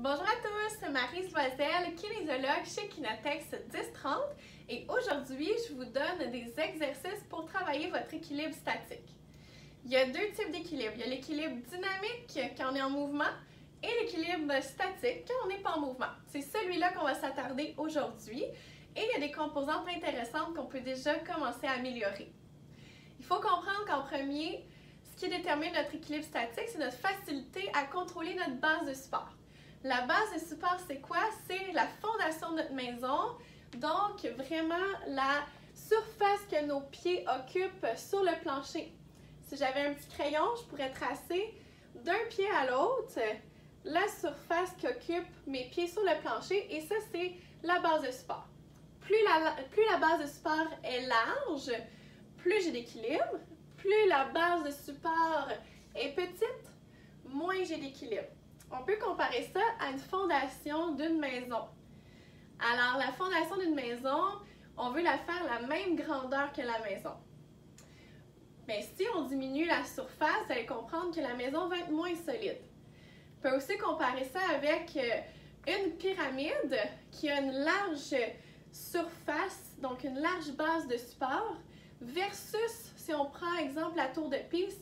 Bonjour à tous, Marie Loisel, kinésiologue chez Kinotex 1030 et aujourd'hui, je vous donne des exercices pour travailler votre équilibre statique. Il y a deux types d'équilibre. Il y a l'équilibre dynamique quand on est en mouvement et l'équilibre statique quand on n'est pas en mouvement. C'est celui-là qu'on va s'attarder aujourd'hui et il y a des composantes intéressantes qu'on peut déjà commencer à améliorer. Il faut comprendre qu'en premier, ce qui détermine notre équilibre statique, c'est notre facilité à contrôler notre base de support. La base de support, c'est quoi? C'est la fondation de notre maison, donc vraiment la surface que nos pieds occupent sur le plancher. Si j'avais un petit crayon, je pourrais tracer d'un pied à l'autre la surface qu'occupent mes pieds sur le plancher et ça, c'est la base de support. Plus la base de support est large, plus j'ai d'équilibre. Plus la base de support est petite, moins j'ai d'équilibre. On peut comparer ça à une fondation d'une maison. Alors, la fondation d'une maison, on veut la faire la même grandeur que la maison. Mais si on diminue la surface, vous allez comprendre que la maison va être moins solide. On peut aussi comparer ça avec une pyramide qui a une large surface, donc une large base de support, versus, si on prend exemple la tour de Pise,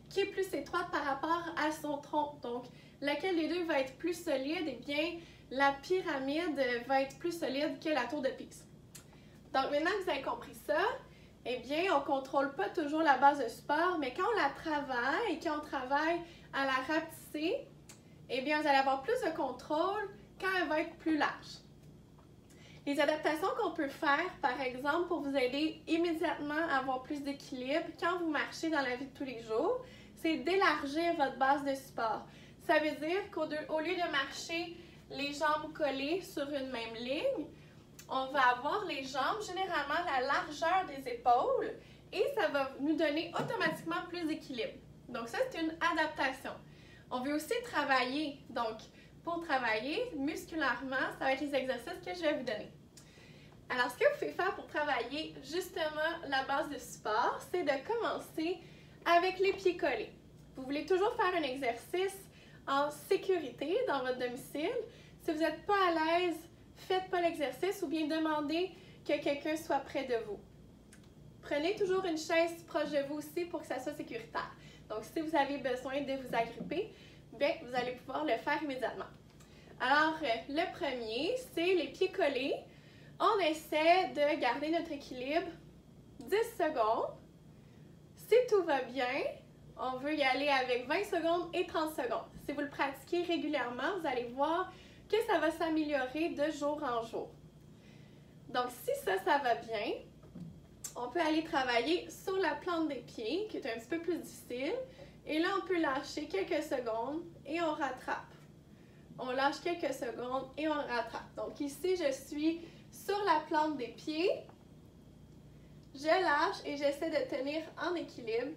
qui est plus étroite par rapport à son tronc. Donc, laquelle des deux va être plus solide? Eh bien, la pyramide va être plus solide que la tour de Pise. Donc, maintenant que vous avez compris ça, eh bien, on ne contrôle pas toujours la base de support, mais quand on la travaille, quand on travaille à la rapetisser, eh bien, vous allez avoir plus de contrôle quand elle va être plus large. Les adaptations qu'on peut faire, par exemple, pour vous aider immédiatement à avoir plus d'équilibre quand vous marchez dans la vie de tous les jours, c'est d'élargir votre base de support. Ça veut dire qu'au lieu de marcher les jambes collées sur une même ligne, on va avoir les jambes généralement la largeur des épaules et ça va nous donner automatiquement plus d'équilibre. Donc ça, c'est une adaptation. On veut aussi travailler, donc pour travailler musculairement, ça va être les exercices que je vais vous donner. Alors, ce que vous pouvez faire pour travailler justement la base de support, c'est de commencer avec les pieds collés. Vous voulez toujours faire un exercice en sécurité dans votre domicile. Si vous n'êtes pas à l'aise, faites pas l'exercice ou bien demandez que quelqu'un soit près de vous. Prenez toujours une chaise proche de vous aussi pour que ça soit sécuritaire. Donc, si vous avez besoin de vous agripper, bien, vous allez pouvoir le faire immédiatement. Alors, le premier, c'est les pieds collés. On essaie de garder notre équilibre 10 secondes. Si tout va bien, on veut y aller avec 20 secondes et 30 secondes. Si vous le pratiquez régulièrement, vous allez voir que ça va s'améliorer de jour en jour. Donc, si ça va bien, on peut aller travailler sur la plante des pieds, qui est un petit peu plus difficile. Et là, on peut lâcher quelques secondes et on rattrape. On lâche quelques secondes et on rattrape. Donc ici, je suis sur la plante des pieds. Je lâche et j'essaie de tenir en équilibre.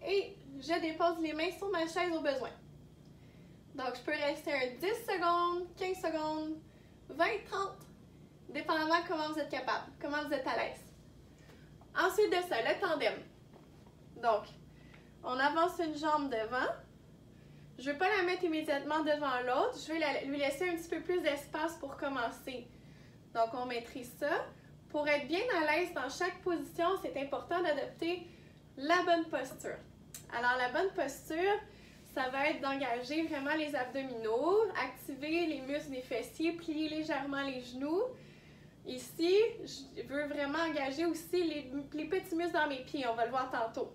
Et je dépose les mains sur ma chaise au besoin. Donc, je peux rester un 10 secondes, 15 secondes, 20, 30, dépendamment de comment vous êtes capable, comment vous êtes à l'aise. Ensuite de ça, le tandem. Donc, on avance une jambe devant. Je ne vais pas la mettre immédiatement devant l'autre. Je vais lui laisser un petit peu plus d'espace pour commencer. Donc, on maîtrise ça. Pour être bien à l'aise dans chaque position, c'est important d'adopter la bonne posture. Alors, la bonne posture, ça va être d'engager vraiment les abdominaux, activer les muscles des fessiers, plier légèrement les genoux. Ici, je veux vraiment engager aussi les petits muscles dans mes pieds. On va le voir tantôt.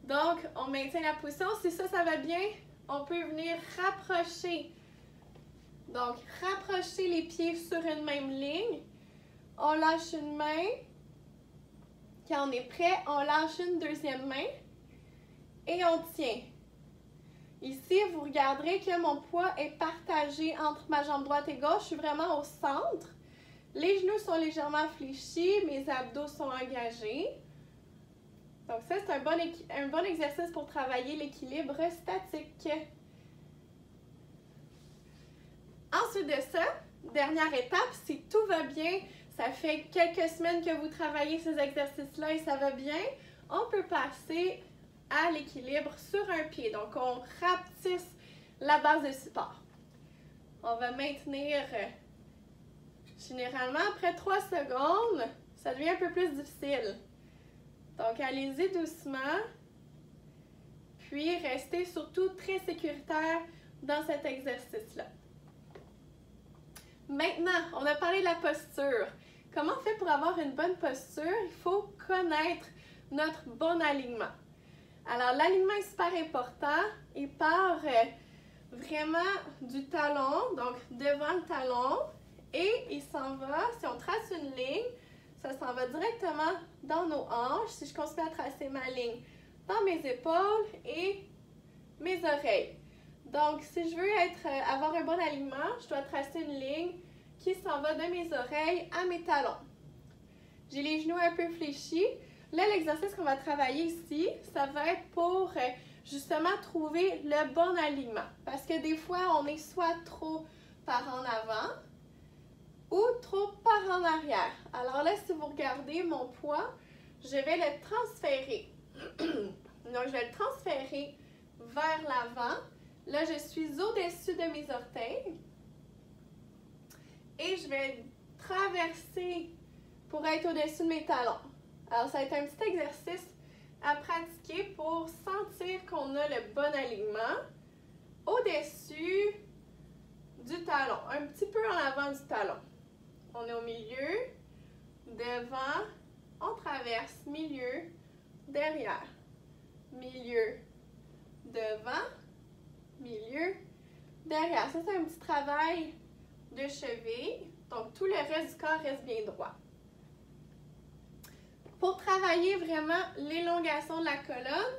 Donc, on maintient la position. Si ça va bien, on peut venir rapprocher. Donc, rapprocher les pieds sur une même ligne. On lâche une main. Quand on est prêt, on lâche une deuxième main. Et on tient. Ici, vous regarderez que mon poids est partagé entre ma jambe droite et gauche. Je suis vraiment au centre. Les genoux sont légèrement fléchis. Mes abdos sont engagés. Donc ça, c'est un bon exercice pour travailler l'équilibre statique. Ensuite de ça, dernière étape, si tout va bien, ça fait quelques semaines que vous travaillez ces exercices-là et ça va bien, on peut passer à l'équilibre sur un pied. Donc, on rapetisse la base de support. On va maintenir généralement après 3 secondes, ça devient un peu plus difficile. Donc, allez-y doucement, puis restez surtout très sécuritaire dans cet exercice-là. Maintenant, on a parlé de la posture. Comment on fait pour avoir une bonne posture? Il faut connaître notre bon alignement. Alors, l'alignement est super important. Il part vraiment du talon, donc devant le talon, et il s'en va, si on trace une ligne, ça s'en va directement dans nos hanches. Si je continue à tracer ma ligne dans mes épaules et mes oreilles. Donc, si je veux avoir un bon alignement, je dois tracer une ligne qui s'en va de mes oreilles à mes talons. J'ai les genoux un peu fléchis. Là, l'exercice qu'on va travailler ici, ça va être pour justement trouver le bon alignement. Parce que des fois, on est soit trop par en avant ou trop par en arrière. Alors là, si vous regardez mon poids, je vais le transférer. Donc, je vais le transférer vers l'avant. Là, je suis au-dessus de mes orteils. Et je vais traverser pour être au-dessus de mes talons. Alors, ça va être un petit exercice à pratiquer pour sentir qu'on a le bon alignement au-dessus du talon, un petit peu en avant du talon. On est au milieu, devant, on traverse, milieu, derrière, milieu, devant, milieu, derrière. Ça, c'est un petit travail de cheville, donc tout le reste du corps reste bien droit. Pour travailler vraiment l'élongation de la colonne,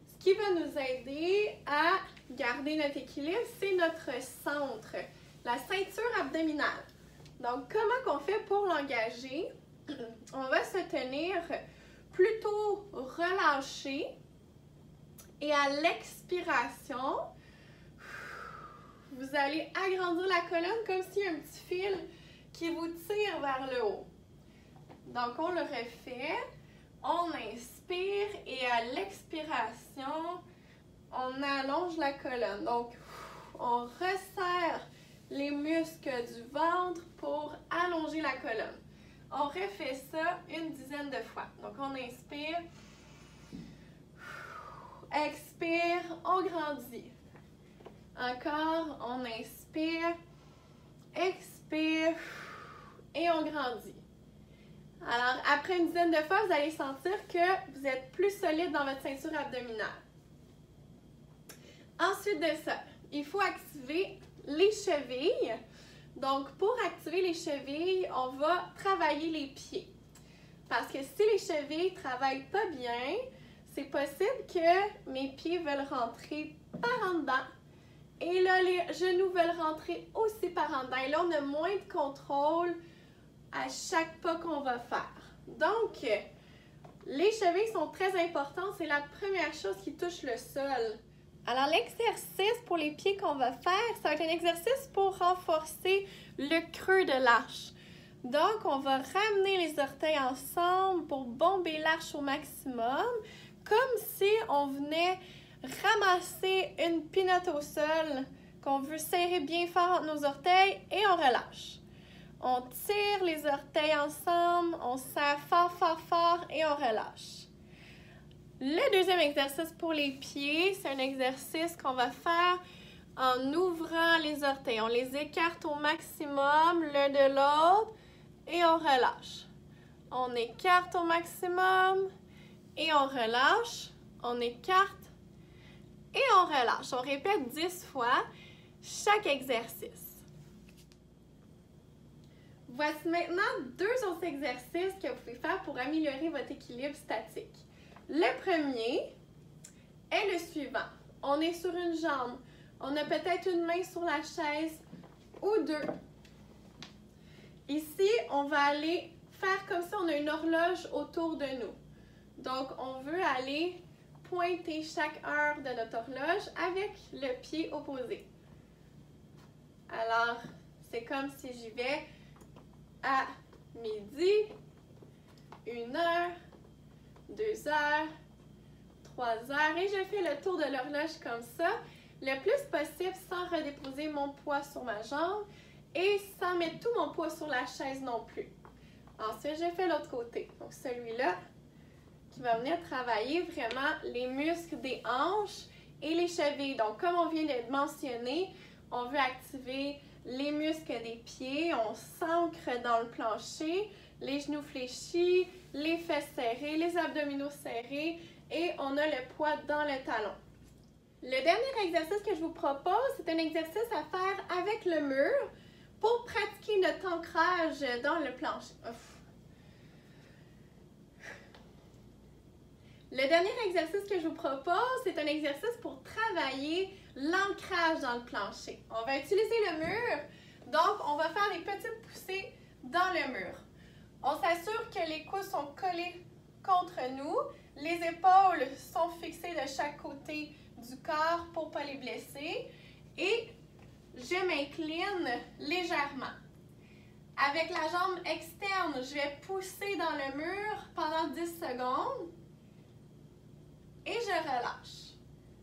ce qui va nous aider à garder notre équilibre, c'est notre centre, la ceinture abdominale. Donc, comment qu'on fait pour l'engager? On va se tenir plutôt relâché et à l'expiration, vous allez agrandir la colonne comme s'il y a un petit fil qui vous tire vers le haut. Donc, on le refait. On inspire et à l'expiration, on allonge la colonne. Donc, on resserre les muscles du ventre pour allonger la colonne. On refait ça une dizaine de fois. Donc, on inspire, expire, on grandit. Encore, on inspire, expire et on grandit. Alors, après une dizaine de fois, vous allez sentir que vous êtes plus solide dans votre ceinture abdominale. Ensuite de ça, il faut activer les chevilles. Donc, pour activer les chevilles, on va travailler les pieds. Parce que si les chevilles ne travaillent pas bien, c'est possible que mes pieds veulent rentrer par en dedans. Et là, les genoux veulent rentrer aussi par en dedans. Et là, on a moins de contrôle à chaque pas qu'on va faire. Donc, les chevilles sont très importantes. C'est la première chose qui touche le sol. Alors, l'exercice pour les pieds qu'on va faire, ça va être un exercice pour renforcer le creux de l'arche. Donc, on va ramener les orteils ensemble pour bomber l'arche au maximum, comme si on venait ramasser une pinotte au sol qu'on veut serrer bien fort entre nos orteils et on relâche. On tire les orteils ensemble, on serre fort, fort, fort et on relâche. Le deuxième exercice pour les pieds, c'est un exercice qu'on va faire en ouvrant les orteils. On les écarte au maximum l'un de l'autre et on relâche. On écarte au maximum et on relâche. On écarte et on relâche. On répète 10 fois chaque exercice. Voici maintenant 2 autres exercices que vous pouvez faire pour améliorer votre équilibre statique. Le premier est le suivant. On est sur une jambe. On a peut-être une main sur la chaise ou 2. Ici, on va aller faire comme si on a une horloge autour de nous. Donc, on veut aller pointer chaque heure de notre horloge avec le pied opposé. Alors, c'est comme si j'y vais à midi, 1 heure, 2 heures, 3 heures et je fais le tour de l'horloge comme ça. le plus possible sans redéposer mon poids sur ma jambe et sans mettre tout mon poids sur la chaise non plus. Ensuite, je fais l'autre côté. Donc, celui-là qui va venir travailler vraiment les muscles des hanches et les chevilles. Donc, comme on vient de mentionner, on veut activer les muscles des pieds, on s'ancre dans le plancher, les genoux fléchis, les fesses serrées, les abdominaux serrés et on a le poids dans le talon. Le dernier exercice que je vous propose, c'est un exercice à faire avec le mur pour pratiquer notre ancrage dans le plancher. Le dernier exercice que je vous propose, c'est un exercice pour travailler l'ancrage dans le plancher. On va utiliser le mur, donc on va faire des petites poussées dans le mur. On s'assure que les coudes sont collés contre nous, les épaules sont fixées de chaque côté du corps pour ne pas les blesser et je m'incline légèrement. Avec la jambe externe, je vais pousser dans le mur pendant 10 secondes et je relâche.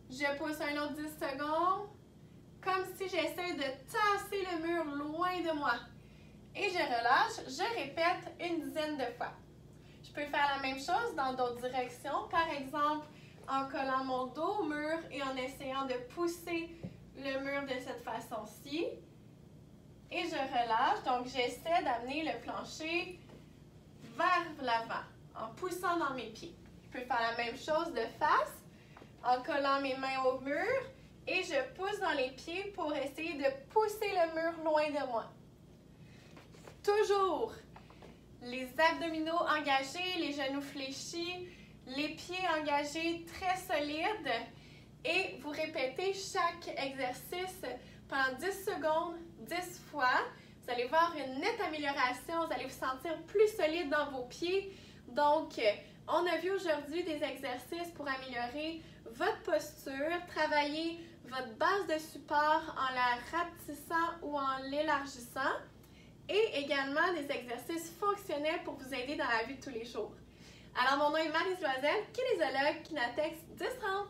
Je pousse un autre 10 secondes comme si j'essaie de tasser le mur loin de moi. Et je relâche, je répète une dizaine de fois. Je peux faire la même chose dans d'autres directions, par exemple en collant mon dos au mur et en essayant de pousser le mur de cette façon-ci. Et je relâche, donc j'essaie d'amener le plancher vers l'avant en poussant dans mes pieds. Je peux faire la même chose de face en collant mes mains au mur et je pousse dans les pieds pour essayer de pousser le mur loin de moi. Toujours les abdominaux engagés, les genoux fléchis, les pieds engagés très solides et vous répétez chaque exercice pendant 10 secondes, 10 fois. Vous allez voir une nette amélioration, vous allez vous sentir plus solide dans vos pieds. Donc, on a vu aujourd'hui des exercices pour améliorer votre posture, travailler votre base de support en la rapetissant ou en l'élargissant et également des exercices fonctionnels pour vous aider dans la vie de tous les jours. Alors, mon nom est Maryse Loisel, kinésiologue Kinatex 1030.